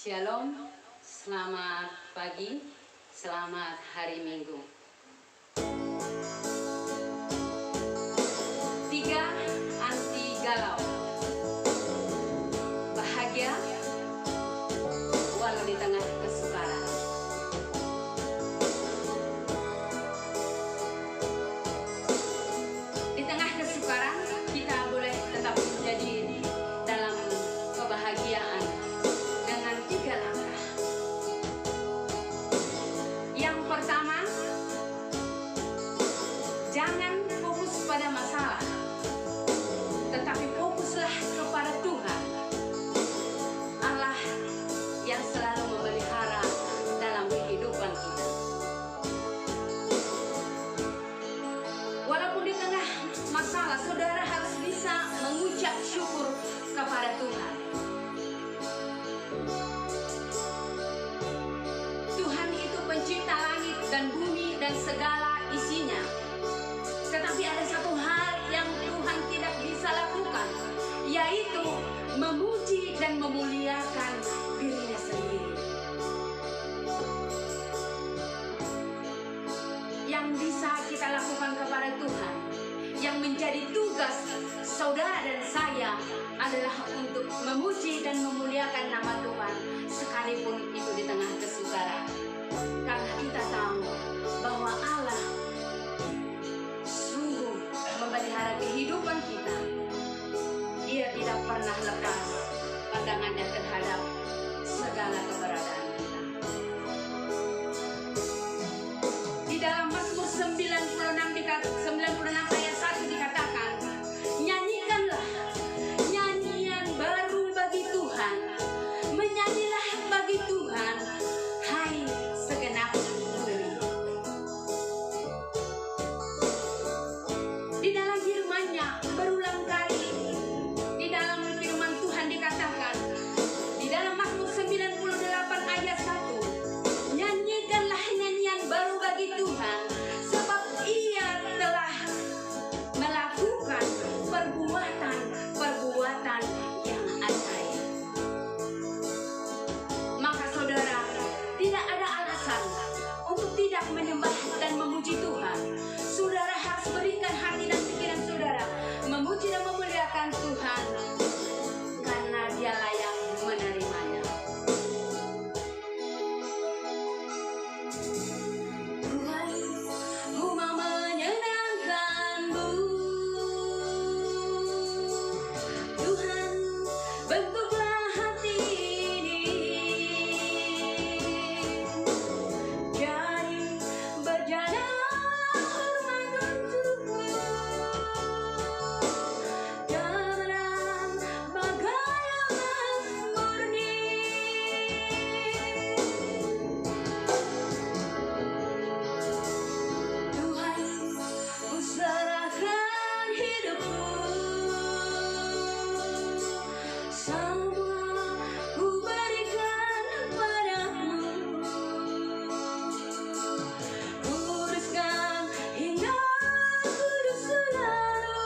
Shalom, selamat pagi, selamat hari Minggu. 3 anti galau. Bahagia walau di tengah kesukaran. Di tengah kesukaran kita boleh tetap menjadi dalam kebahagiaan dengan 3 langkah. Yang pertama, jangan fokus pada masalah, tetapi fokuslah kepada Tuhan, Allah yang selalu memelihara dalam kehidupan kita. Walaupun di tengah masalah, saudara harus bisa mengucap syukur kepada Tuhan. Tuhan itu pencipta langit dan bumi dan segala isinya. Tetapi ada satu hal yang Tuhan tidak bisa lakukan, yaitu memuji dan memuliakan dirinya sendiri. Yang bisa kita lakukan kepada Tuhan, yang menjadi tugas saudara dan saya, adalah untuk memuji dan memuliakan nama Tuhan, sekalipun itu di tengah kesukaran. Karena kita tahu bahwa Allah sungguh memelihara kehidupan kita. Dia tidak pernah lepas pandangannya terhadap segala keberadaan kita. Di dalam Mazmur 96 ayat 1 dikatakan, nyanyikanlah nyanyian baru bagi Tuhan, menyanyilah bagi Tuhan, hai segenap bumi. Di dalam firman-Nya berulang kali, di dalam firman Tuhan dikatakan, di dalam Mazmur 98 ayat 1, nyanyikanlah nyanyian baru bagi Tuhan, sebab Ia telah melakukan perbuatan yang ajaib. Maka saudara, tidak ada alasan untuk tidak menyembah dan memuji Tuhan. Saudara harus berikan hati dan pikiran saudara memuji dan memuliakan Tuhan, karena Dia layak menerimanya. Tuhan, ku mau menyenangkan-Mu. Tuhan, bentuklah hati ini jadi berjalan hormat untukmu, dalam bagai emas murni. Tuhan, ku serahkan hidupku, semua ku berikan padamu. Kuduskan hingga kudus selalu,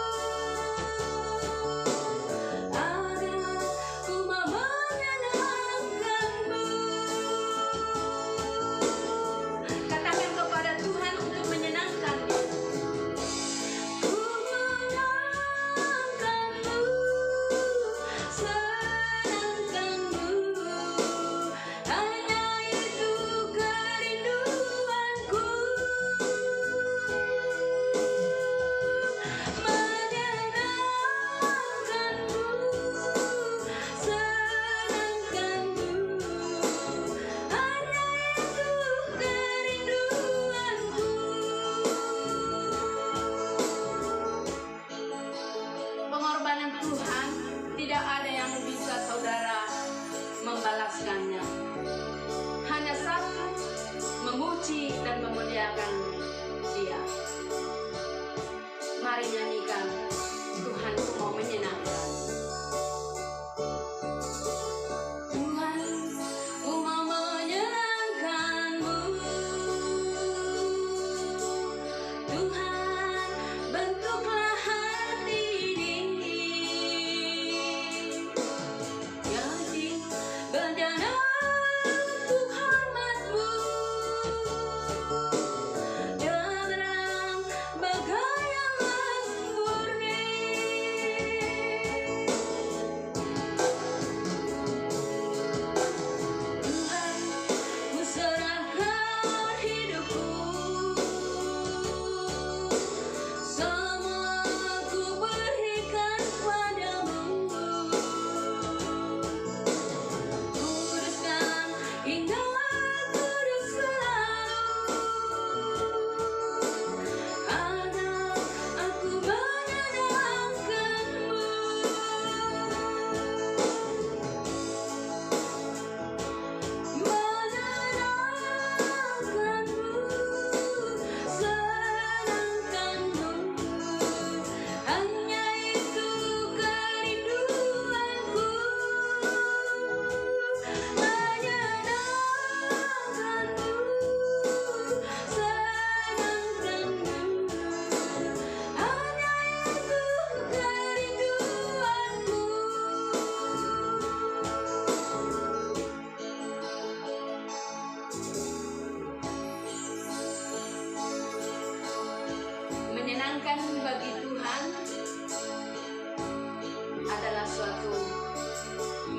agar ku mau menyenangkan-Mu. Katakan kepada Tuhan untuk menyenangkan-Nya. Ku menyenangkan-Mu, senangkan-Mu, hanya itu kerinduanku. Menyenangkan-Mu, senangkan-Mu, hanya itu kerinduanku. Pengorbanan Tuhan tidak ada yang bisa saudara membalaskannya. Hanya satu, memuji dan memuliakan Dia. Mari nyanyikan, Tuhan ku mau menyenangkan. Tuhan, ku mau menyenangkan-Mu. Tuhan, bentuklah hati ini jadi berjalan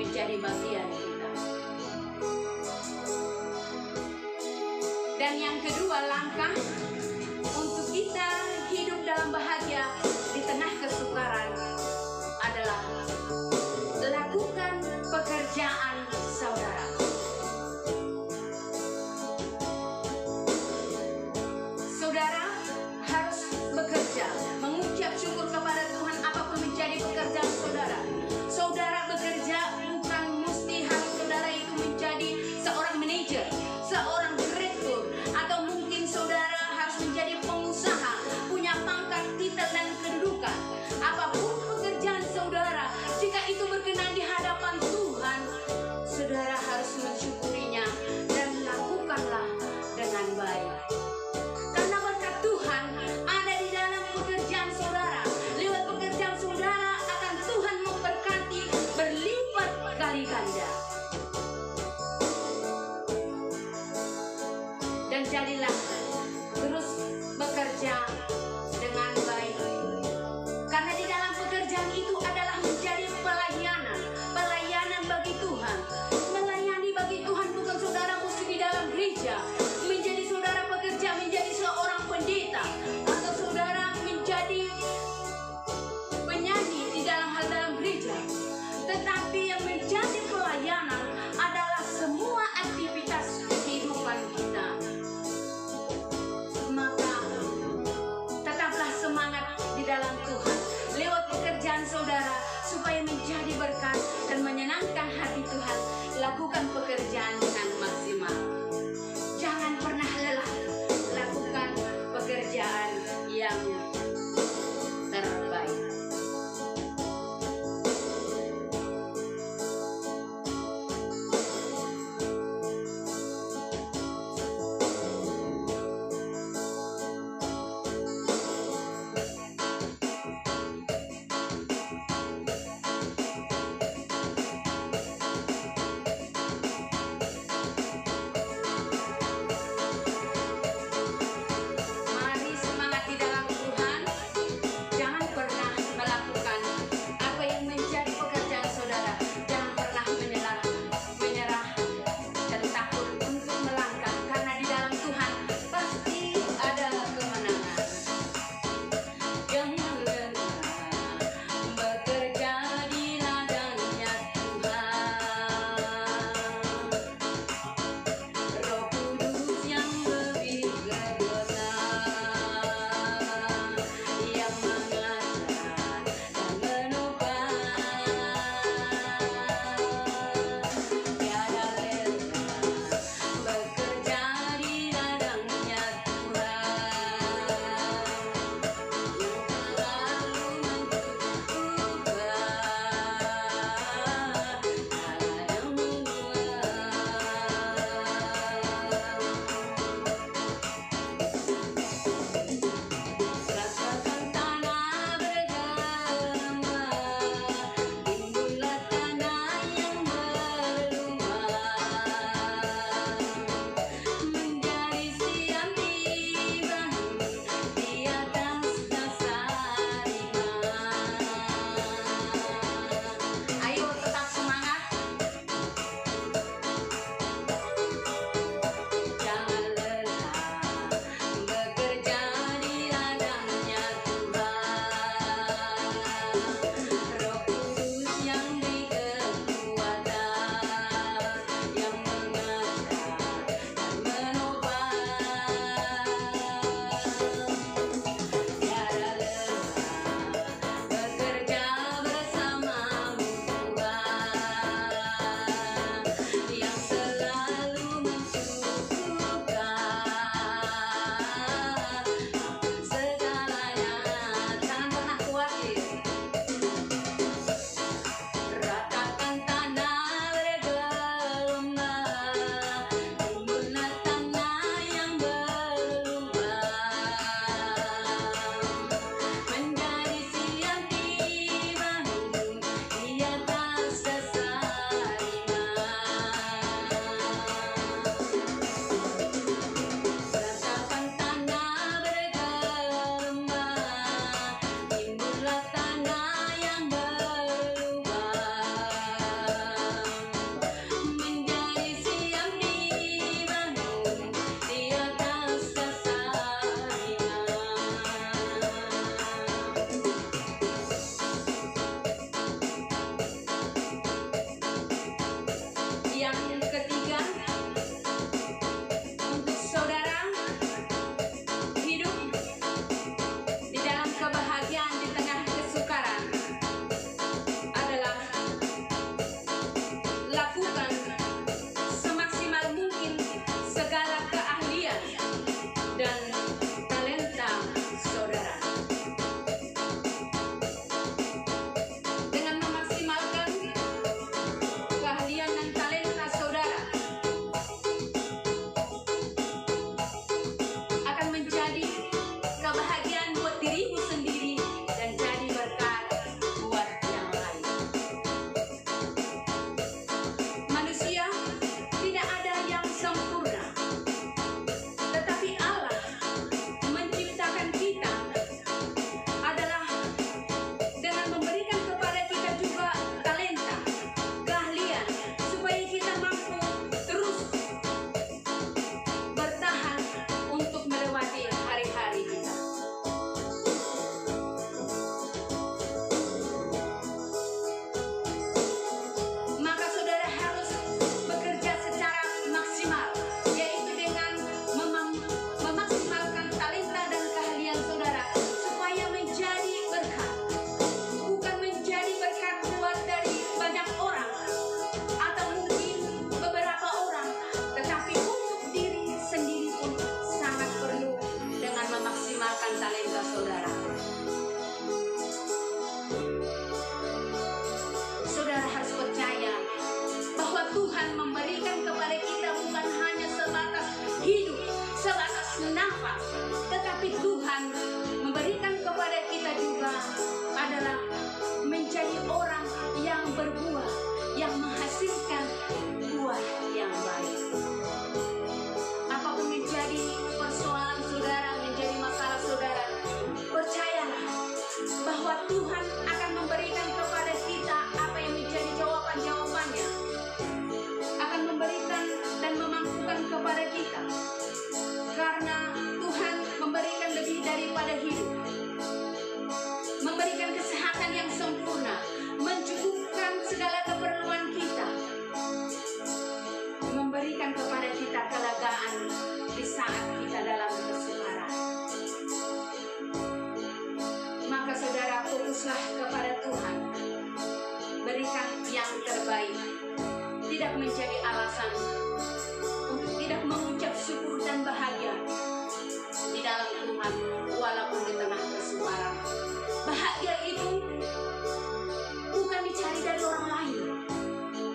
menjadi bagian kita. Dan yang kedua langkah untuk kita hidup dalam bahagia di tengah kesukaran adalah lakukan pekerjaan saudara. Saudara harus bekerja, mengucap syukur kepada Tuhan apapun menjadi pekerjaan saudara. Saudara bekerja bukan mesti harus saudara itu menjadi seorang manajer, seorang direktur, atau mungkin saudara harus menjadi pengusaha, punya pangkat, titel, dan tidak menjadi alasan untuk tidak mengucap syukur dan bahagia di dalam Tuhan walaupun di tengah kesukaran. Bahagia itu bukan dicari dari orang lain.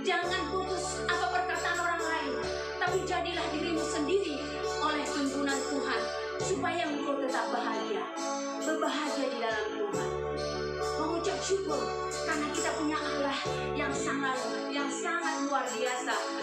Jangan putus apa perkataan orang lain, tapi jadilah dirimu sendiri oleh tuntunan Tuhan supaya engkau tetap bahagia. Berbahagia di dalam Tuhan. Mengucap syukur karena kita punya Allah yang sangat luar biasa.